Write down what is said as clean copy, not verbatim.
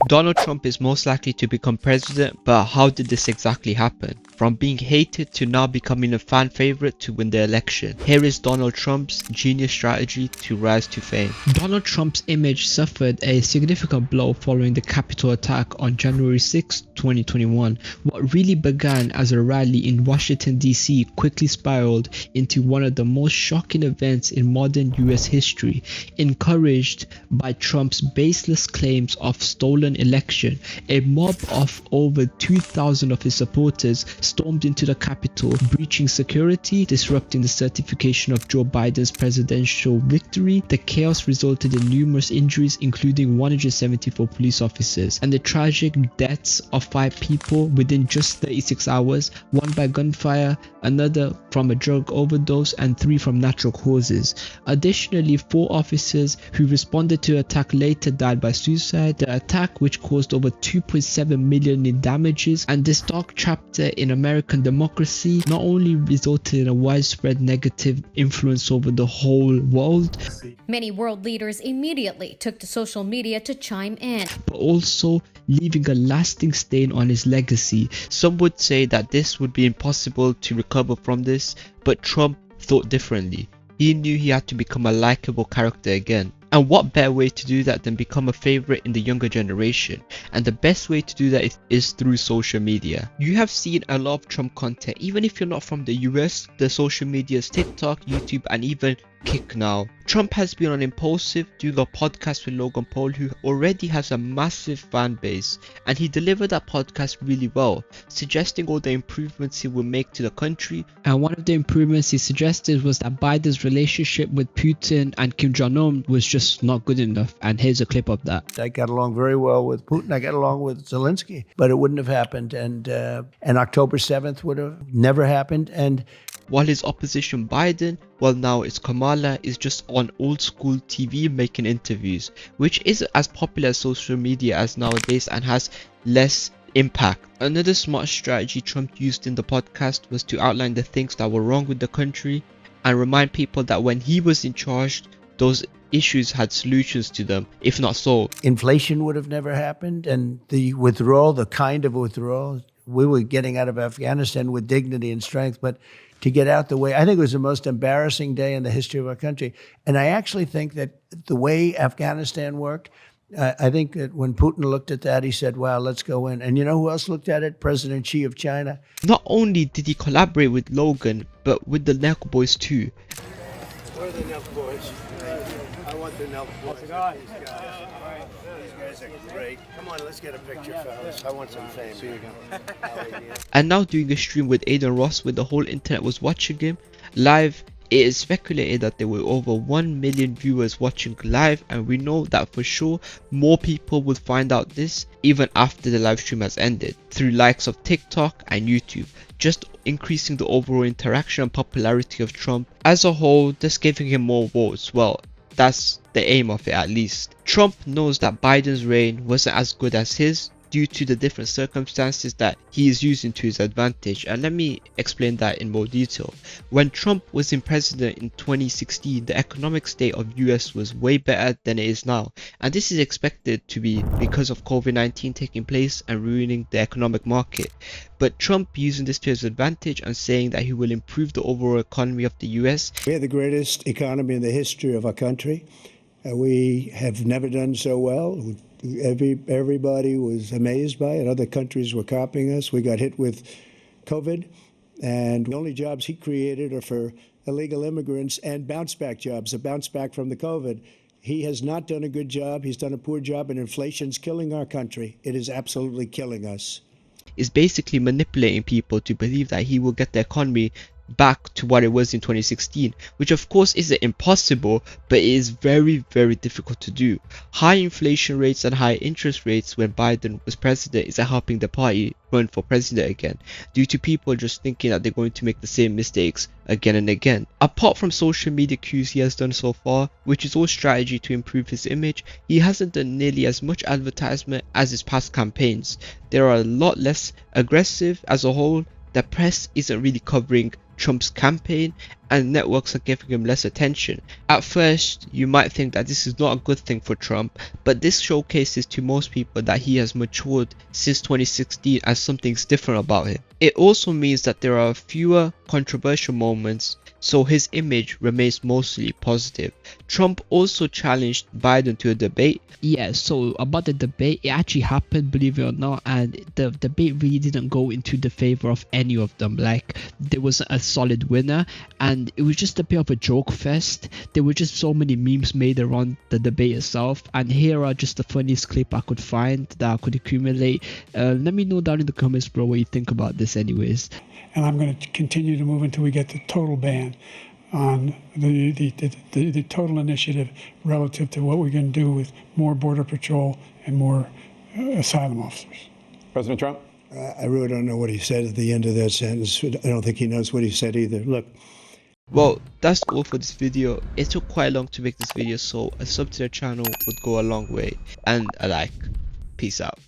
Donald Trump is most likely to become president, but how did this exactly happen? From being hated to now becoming a fan favorite to win the election. Here is Donald Trump's genius strategy to rise to fame. Donald Trump's image suffered a significant blow following the Capitol attack on January 6, 2021. What really began as a rally in Washington DC quickly spiraled into one of the most shocking events in modern US history, encouraged by Trump's baseless claims of stolen election. A mob of over 2,000 of his supporters stormed into the Capitol, breaching security, disrupting the certification of Joe Biden's presidential victory. The chaos resulted in numerous injuries, including 174 police officers, and the tragic deaths of 5 people within just 36 hours, one by gunfire, another from a drug overdose, and 3 from natural causes. Additionally, 4 officers who responded to the attack later died by suicide. The attack, which caused over 2.7 million in damages, and this dark chapter in American democracy, not only resulted in a widespread negative influence over the whole world, Many world leaders immediately took to social media to chime in, but also leaving a lasting stain on his legacy. Some would say that this would be impossible to recover from this, but Trump thought differently. He knew he had to become a likable character again. And what better way to do that than become a favorite in the younger generation? And the best way to do that is through social media. You have seen a lot of Trump content, even if you're not from the US, the social medias TikTok, YouTube, and even Kick now. Trump has been on Impulsive doing a podcast with Logan Paul, who already has a massive fan base, and he delivered that podcast really well, suggesting all the improvements he will make to the country. And one of the improvements he suggested was that Biden's relationship with Putin and Kim Jong-un was just not good enough, and here's a clip of that. I got along very well with Putin. I got along with Zelensky, but it wouldn't have happened, and October 7th would have never happened. And while his opposition Biden, well now it's Kamala, is just on old school TV making interviews, which isn't as popular as social media as nowadays and has less impact. Another smart strategy Trump used in the podcast was to outline the things that were wrong with the country and remind people that when he was in charge, those issues had solutions to them, if not solved. Inflation would have never happened, and the withdrawal, the kind of withdrawal, we were getting out of Afghanistan with dignity and strength, but to get out the way, I think it was the most embarrassing day in the history of our country. And I actually think that the way Afghanistan worked, I think that when Putin looked at that, he said, wow, let's go in. And you know who else looked at it? President Xi of China. Not only did he collaborate with Logan, but with the Nelk Boys too. Where are the Nelk Boys? I want the Nelk Boys. These guys are great. Come on, let's get a picture, fellas. I want some fame. See you again. And now doing a stream with Aiden Ross where the whole internet was watching him live. It is speculated that there were over 1 million viewers watching live, and we know that for sure more people will find out this even after the live stream has ended through likes of TikTok and YouTube, just increasing the overall interaction and popularity of Trump as a whole, just giving him more votes. Well, that's the aim of it at least. Trump knows that Biden's reign wasn't as good as his due to the different circumstances that he is using to his advantage, and let me explain that in more detail. When Trump was in president in 2016, the economic state of US was way better than it is now, and this is expected to be because of COVID-19 taking place and ruining the economic market. But Trump using this to his advantage and saying that he will improve the overall economy of the US. We had the greatest economy in the history of our country. We have never done so well. Everybody was amazed by it. Other countries were copying us. We got hit with COVID, and the only jobs he created are for illegal immigrants and bounce back jobs, a bounce back from the COVID. He has not done a good job. He's done a poor job, and inflation's killing our country. It is absolutely killing us. Is basically manipulating people to believe that he will get the economy back to what it was in 2016, which of course isn't impossible, but it is very difficult to do. High inflation rates and high interest rates when Biden was president isn't helping the party run for president again, due to people just thinking that they're going to make the same mistakes again and again. Apart from social media cues he has done so far, which is all strategy to improve his image, he hasn't done nearly as much advertisement as his past campaigns. They are a lot less aggressive as a whole. The press isn't really covering Trump's campaign, and networks are giving him less attention. At first, you might think that this is not a good thing for Trump, but this showcases to most people that he has matured since 2016 and something's different about him. It also means that there are fewer controversial moments, so his image remains mostly positive. Trump also challenged Biden to a debate. Yeah, so about the debate, it actually happened, believe it or not, and the debate really didn't go into the favor of any of them. Like, there wasn't a solid winner, and it was just a bit of a joke fest. There were just so many memes made around the debate itself, and here are just the funniest clip I could find that I could accumulate. Let me know down in the comments, bro, what you think about this anyways. And I'm going to continue to move until we get the total ban on the total initiative relative to what we're going to do with more Border Patrol and more asylum officers. President Trump? I really don't know what he said at the end of that sentence. I don't think he knows what he said either. Look. Well, that's all for this video. It took quite long to make this video, so a sub to the channel would go a long way, and a like. Peace out.